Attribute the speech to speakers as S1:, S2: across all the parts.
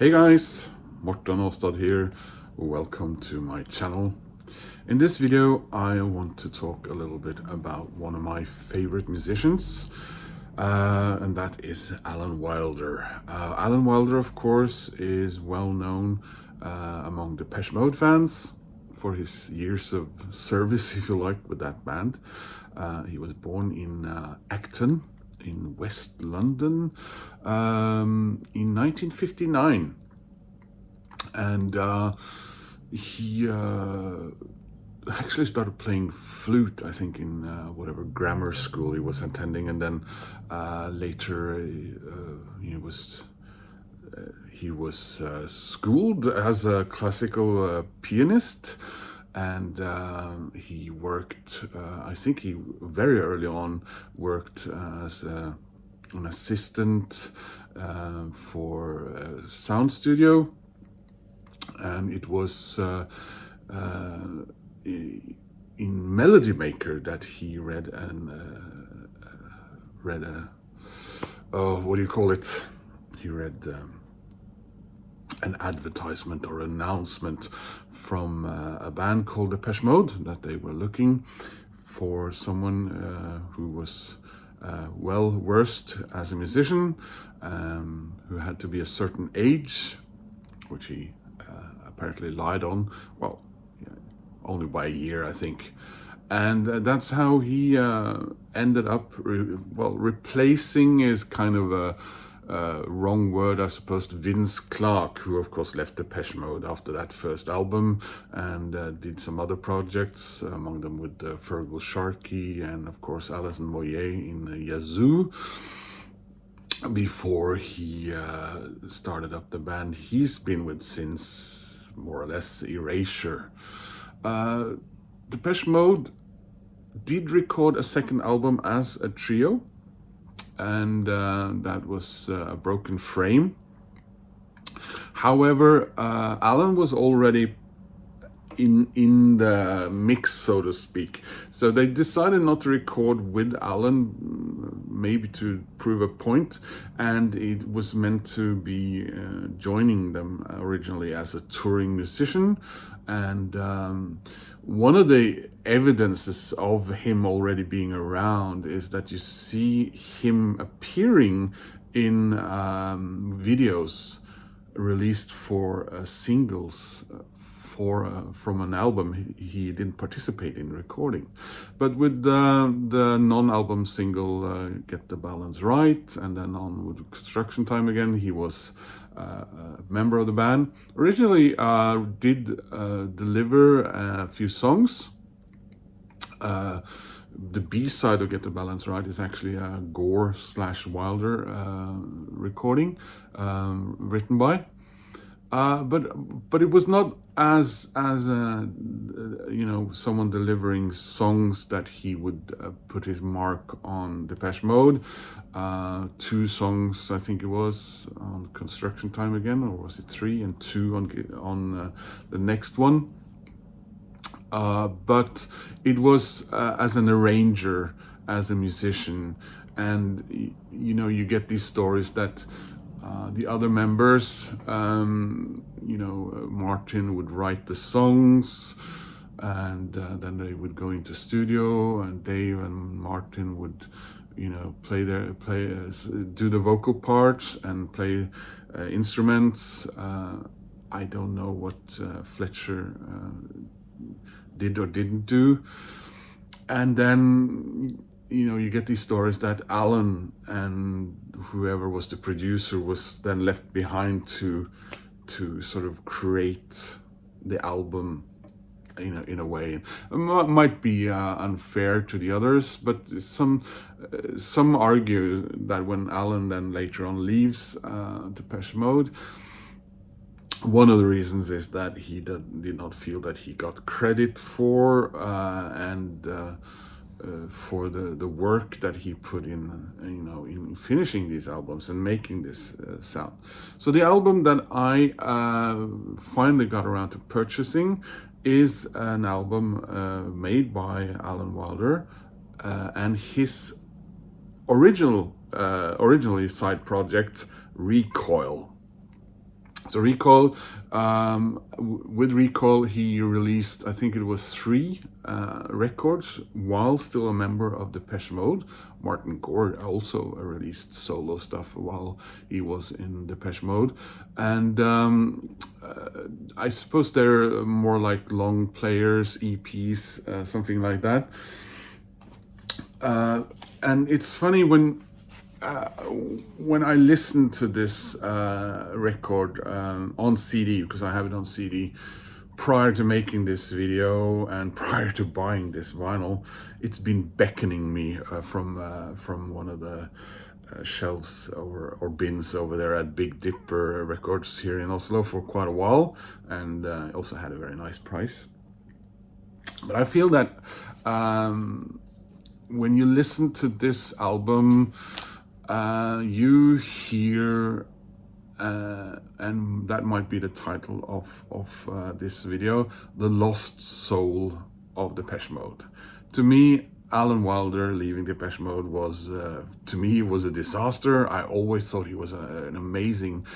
S1: Hey guys, Morten Åstad here. Welcome to my channel. In this video, I want to talk a little bit about one of my favorite musicians, and that is Alan Wilder. Alan Wilder, of course, is well known among Depeche Mode fans for his years of service, if you like, with that band. He was born in Acton in West London in 1959, and he actually started playing flute, I think, in whatever grammar school he was attending, and then later he was schooled as a classical pianist, and he worked, I think he very early on worked as an assistant for a sound studio, and it was in Melody Maker that he read what do you call it? He read an advertisement or announcement from a band called Depeche Mode, that they were looking for someone who was well versed as a musician, who had to be a certain age, which he apparently lied on, well, only by a year, I think. And that's how he ended up, replacing is kind of a wrong word, I suppose, Vince Clarke, who of course left Depeche Mode after that first album and did some other projects, among them with Fergal Sharkey and of course Alison Moyet in Yazoo, before he started up the band he's been with since, more or less, Erasure. Depeche Mode did record a second album as a trio, and that was A Broken Frame. However, Alan was already in the mix, so to speak. So they decided not to record with Alan, maybe to prove a point, and it was meant to be joining them originally as a touring musician. And one of the evidences of him already being around is that you see him appearing in videos released for singles from an album he didn't participate in recording. But with the non-album single Get the Balance Right, and then on with Construction Time Again, he was a member of the band. Originally did deliver a few songs. The B-side of Get the Balance Right is actually a Gore/Wilder recording written by. But it was not as someone delivering songs that he would put his mark on Depeche Mode. 2 songs, I think it was, on Construction Time Again, or was it 3 and 2 on the next one. But it was as an arranger, as a musician, and you get these stories that the other members, Martin would write the songs, and then they would go into studio, and Dave and Martin would, do the vocal parts and play instruments. I don't know what Fletcher did or didn't do, and then you get these stories that Alan and whoever was the producer was then left behind to sort of create the album in a way. It might be unfair to the others, but some argue that when Alan then later on leaves Depeche Mode, one of the reasons is that he did not feel that he got credit for for the work that he put in, in finishing these albums and making this sound. So the album that I finally got around to purchasing is an album made by Alan Wilder and his originally side project Recoil. So Recoil, with Recoil, he released, I think it was 3 records while still a member of Depeche Mode. Martin Gore also released solo stuff while he was in Depeche Mode. And I suppose they're more like long players, EPs, something like that. And it's funny when I listened to this record on CD, because I have it on CD, prior to making this video and prior to buying this vinyl, it's been beckoning me from one of the shelves or bins over there at Big Dipper Records here in Oslo for quite a while, and also had a very nice price. But I feel that when you listen to this album, you hear, and that might be the title of this video, the lost soul of Depeche Mode. To me, Alan Wilder leaving Depeche Mode was, to me, was a disaster. I always thought he was an amazing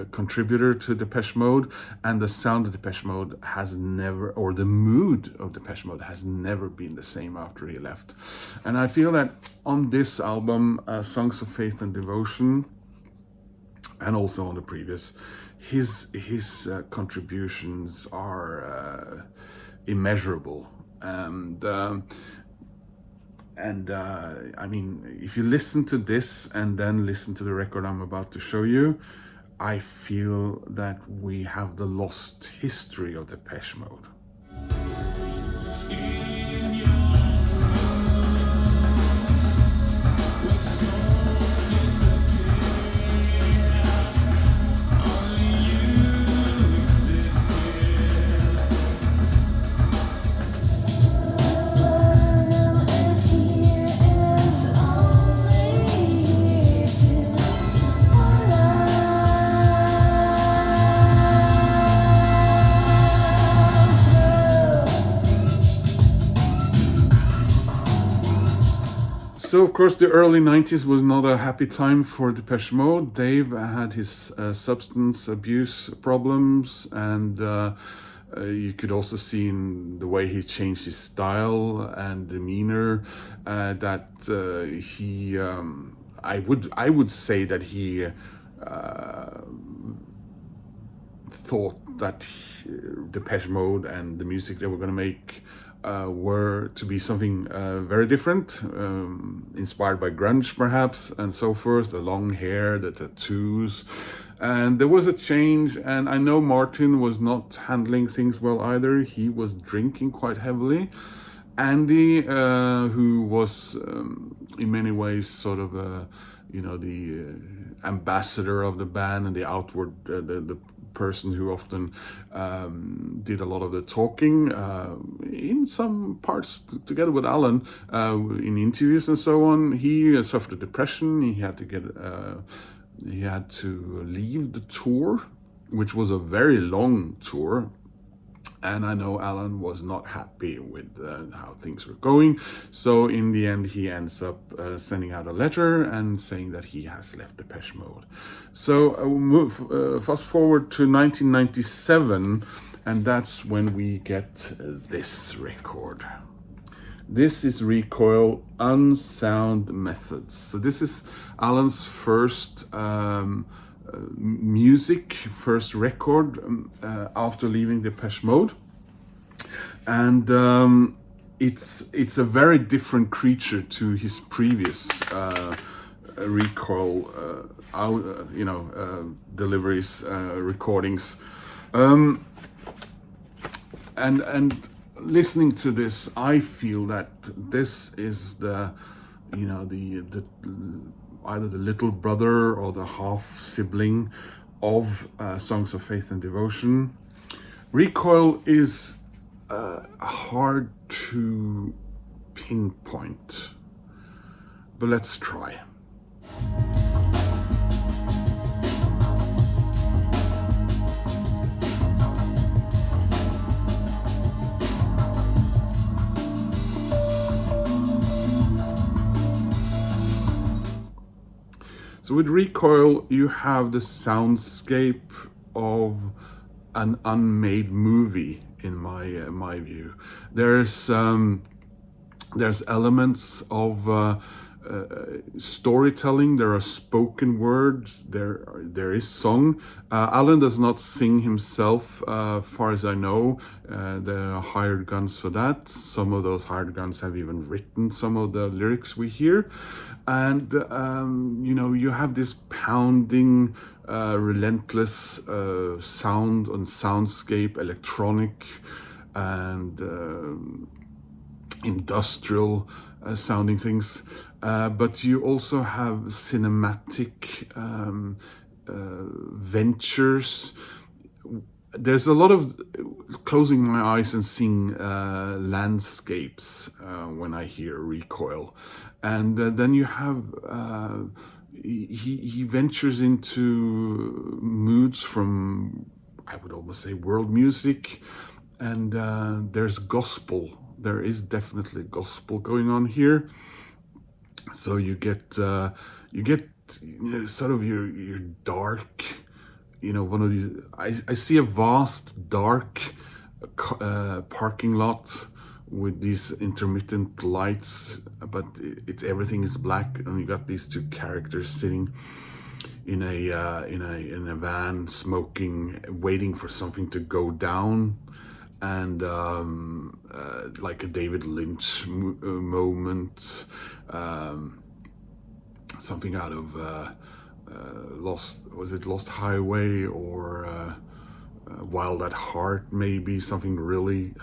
S1: contributor to Depeche Mode, and the sound of Depeche Mode has never, or the mood of Depeche Mode has never been the same after he left. And I feel that on this album, Songs of Faith and Devotion, and also on the previous, his contributions are immeasurable. And I mean, if you listen to this and then listen to the record I'm about to show you, I feel that we have the lost history of Depeche Mode. So of course the early 90s was not a happy time for Depeche Mode. Dave had his substance abuse problems, and you could also see in the way he changed his style and demeanor that he, I would say that he thought that Depeche Mode and the music they were going to make were to be something very different, inspired by grunge perhaps, and so forth, the long hair, the tattoos. And there was a change, and I know Martin was not handling things well either. He was drinking quite heavily. Andy, who was in many ways sort of the ambassador of the band and the outward, the person who often did a lot of the talking, in some parts together with Alan, in interviews and so on. He suffered depression. He had to leave the tour, which was a very long tour. And I know Alan was not happy with how things were going. So in the end, he ends up sending out a letter and saying that he has left Depeche Mode. So fast forward to 1997, and that's when we get this record. This is Recoil, Unsound Methods. So this is Alan's first first record after leaving Depeche Mode, and it's a very different creature to his previous Recoil deliveries, recordings, and listening to this, I feel that this is the either the little brother or the half sibling of Songs of Faith and Devotion. Recoil is hard to pinpoint, but let's try. So with Recoil, you have the soundscape of an unmade movie in my view. There's elements of storytelling. There are spoken words. There is song. Alan does not sing himself, far as I know. There are hired guns for that. Some of those hired guns have even written some of the lyrics we hear, and you have this pounding, relentless sound and soundscape, electronic and industrial sounding things, but you also have cinematic ventures. There's a lot of closing my eyes and seeing landscapes when I hear Recoil, and then you have he ventures into moods from, I would almost say, world music, and there's gospel. There is definitely gospel going on here. So you get sort of your dark, one of these. I see a vast dark parking lot with these intermittent lights, but everything is black, and you got these two characters sitting in a van, smoking, waiting for something to go down. And like a David Lynch moment, something out of Lost Highway, or Wild at Heart, maybe something really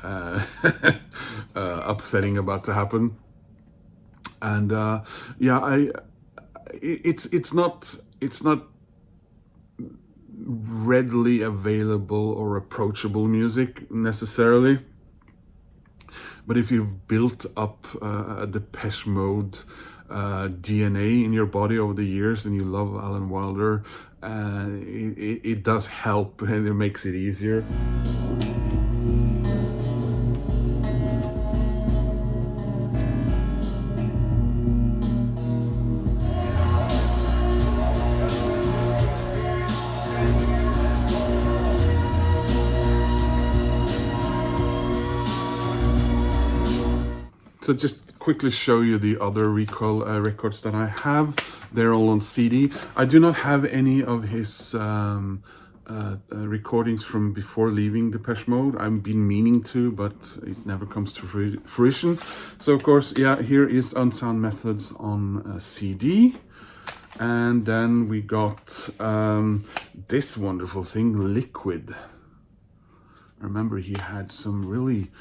S1: upsetting about to happen. And it's not readily available or approachable music necessarily, but if you've built up a Depeche Mode DNA in your body over the years and you love Alan Wilder, it does help, and it makes it easier. So just quickly show you the other Recoil records that I have. They're all on CD. I do not have any of his recordings from before leaving Depeche Mode. I've been meaning to, but it never comes to fruition. So of course, here is Unsound Methods on CD. And then we got this wonderful thing, Liquid. I remember he had some really...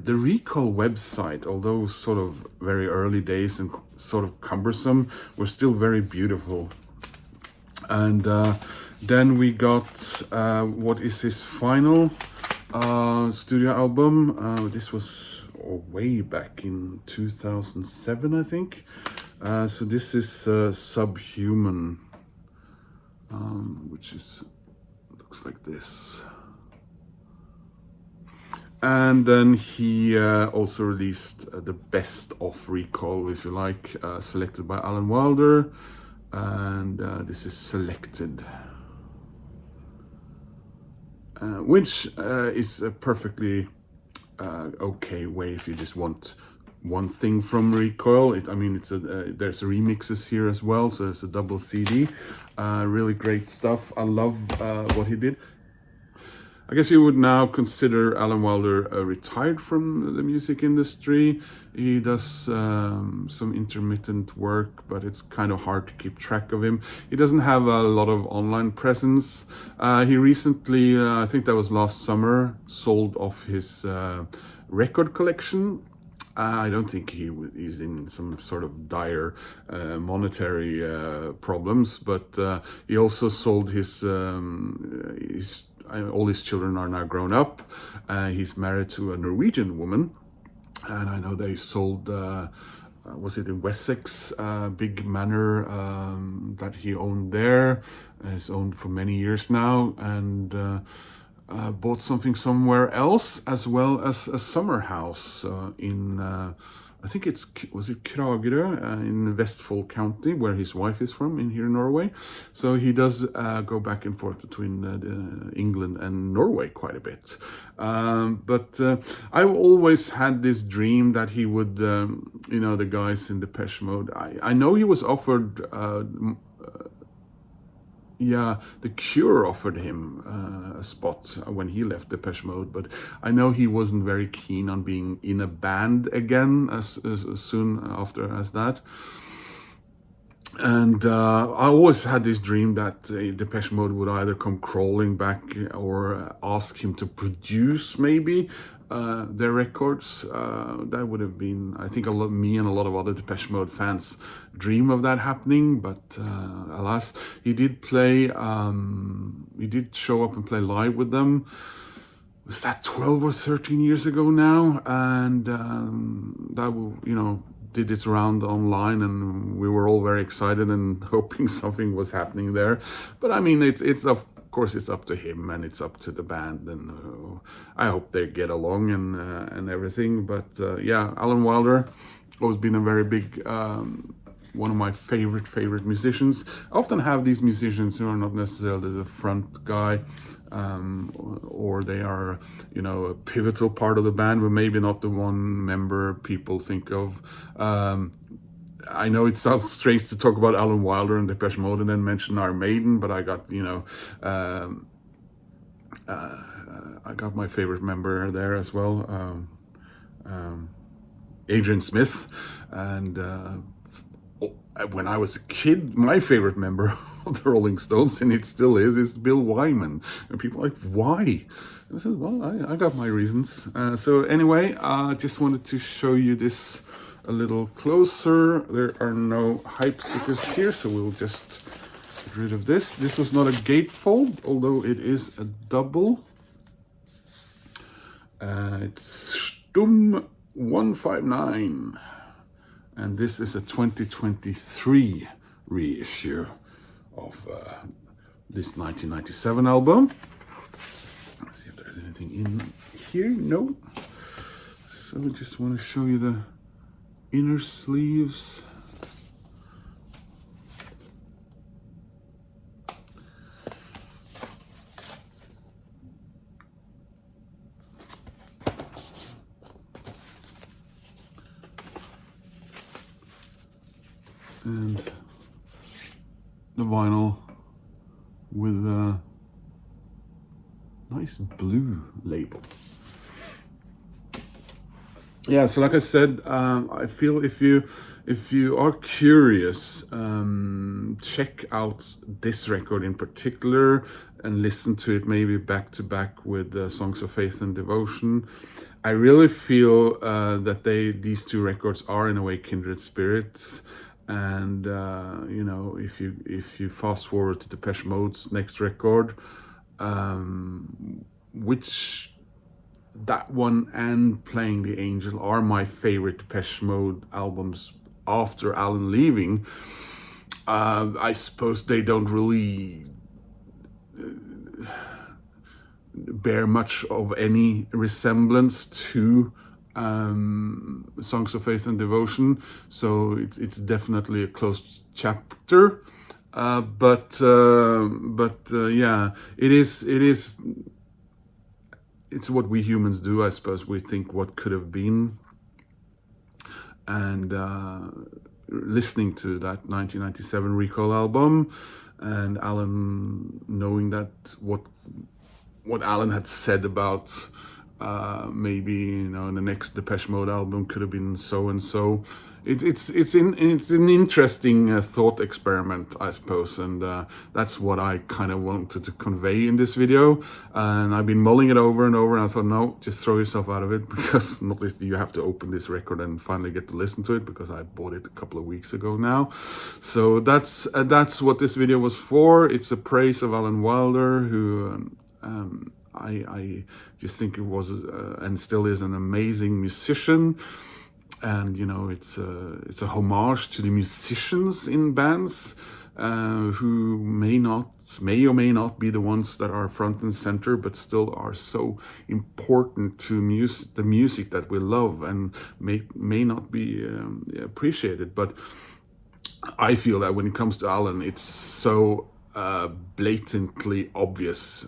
S1: the Recoil website, although sort of very early days and sort of cumbersome, was still very beautiful. And then we got what is his final studio album. This was way back in 2007, I think. So this is Subhuman, which looks like this. And then he also released the best of Recoil, if you like, selected by Alan Wilder. And this is Selected, which is a perfectly okay way if you just want one thing from Recoil. There's remixes here as well, so it's a double CD. Really great stuff. I love what he did. I guess you would now consider Alan Wilder retired from the music industry. He does some intermittent work, but it's kind of hard to keep track of him. He doesn't have a lot of online presence. He recently, I think that was last summer, sold off his record collection. I don't think he's in some sort of dire monetary problems, but he also sold his all his children are now grown up. He's married to a Norwegian woman, and I know they sold, was it in Wessex, big manor that he owned there. He's owned for many years now, and bought something somewhere else, as well as a summer house in, I I think was it Kragerø in Vestfold County, where his wife is from, in here in Norway. So he does go back and forth between England and Norway quite a bit. But I've always had this dream that he would, you know, the guys in Depeche Mode. I know he was offered. Yeah, The Cure offered him a spot when he left Depeche Mode, but I know he wasn't very keen on being in a band again as soon after as that. And I always had this dream that Depeche Mode would either come crawling back or ask him to produce maybe their records. That would have been, I think, me and a lot of other Depeche Mode fans dream of that happening. But alas, he did play. He did show up and play live with them. Was that 12 or 13 years ago now? And that, you know, did its round online, and we were all very excited and hoping something was happening there. But I mean, it's of course it's up to him and it's up to the band, and I hope they get along and everything. But yeah, Alan Wilder always been a very big one of my favorite musicians. I often have these musicians who are not necessarily the front guy, or they are, you know, a pivotal part of the band, but maybe not the one member people think of. I know it sounds strange to talk about Alan Wilder and Depeche Mode and then mention Iron Maiden, but I got, you know, I got my favorite member there as well, Adrian Smith, and when I was a kid, my favorite member of the Rolling Stones, and it still is Bill Wyman. And people are like, why? And I said, well, I got my reasons. So anyway, I just wanted to show you this a little closer. There are no hype stickers here, so we'll just get rid of this. This was not a gatefold, although it is a double. It's Stum 159. And this is a 2023 reissue of this 1997 album. Let's see if there's anything in here. No. So I just want to show you the inner sleeves. And the vinyl with a nice blue label. Yeah, so like I said, I feel if you are curious, check out this record in particular and listen to it maybe back to back with Songs of Faith and Devotion. I really feel that these two records are in a way kindred spirits. And you know, if you fast forward to Depeche Mode's next record, which that one and Playing the Angel are my favorite Depeche Mode albums after Alan leaving, I suppose they don't really bear much of any resemblance to Songs of Faith and Devotion, so it's definitely a closed chapter. But yeah, it's what we humans do, I suppose. We think what could have been, and listening to that 1997 Recoil album, and Alan knowing that what Alan had said about maybe, you know, in the next Depeche Mode album could have been so and so. It's an interesting thought experiment, I suppose, and that's what I kind of wanted to convey in this video. And I've been mulling it over and over, and I thought, no, just throw yourself out of it, because not least you have to open this record and finally get to listen to it, because I bought it a couple of weeks ago now. So that's what this video was for. It's a praise of Alan Wilder, who I just think it was and still is an amazing musician. And you know, it's a homage to the musicians in bands, who may or may not be the ones that are front and center, but still are so important to the music that we love, and may not be appreciated. But I feel that when it comes to Alan, it's so blatantly obvious,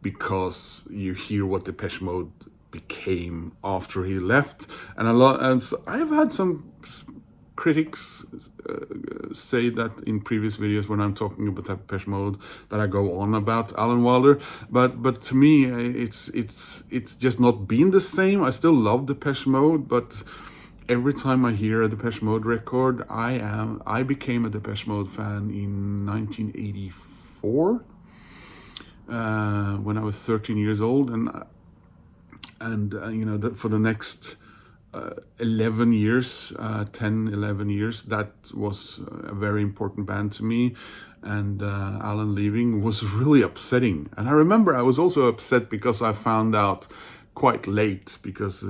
S1: because you hear what Depeche Mode became after he left, and I've had some critics say that in previous videos when I'm talking about Depeche Mode that I go on about Alan Wilder, but to me it's just not been the same. I still love Depeche Mode, but every time I hear a Depeche Mode record, I became a Depeche Mode fan in 1984 when I was 13 years old, and you know, for the next 11 years, 10, 11 years, that was a very important band to me. And Alan leaving was really upsetting. And I remember I was also upset because I found out quite late, because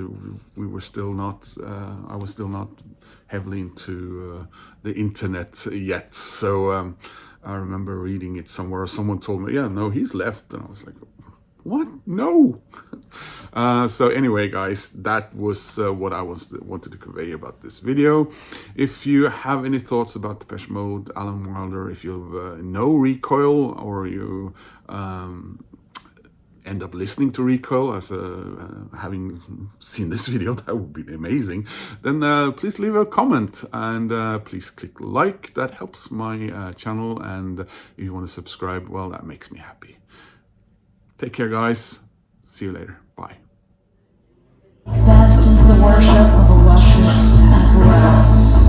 S1: we were still not, I was still not heavily into the internet yet. So I remember reading it somewhere, someone told me, yeah, no, he's left. And I was like, what? No. So anyway, guys, that was what I wanted to convey about this video. If you have any thoughts about Depeche Mode, Alan Wilder, if you know Recoil, or you end up listening to Recoil as having seen this video, that would be amazing, then please leave a comment, and please click like. That helps my channel, and if you want to subscribe, well, that makes me happy. Take care, guys. See you later. Bye.
S2: Vast is the worship of a luscious apparatus.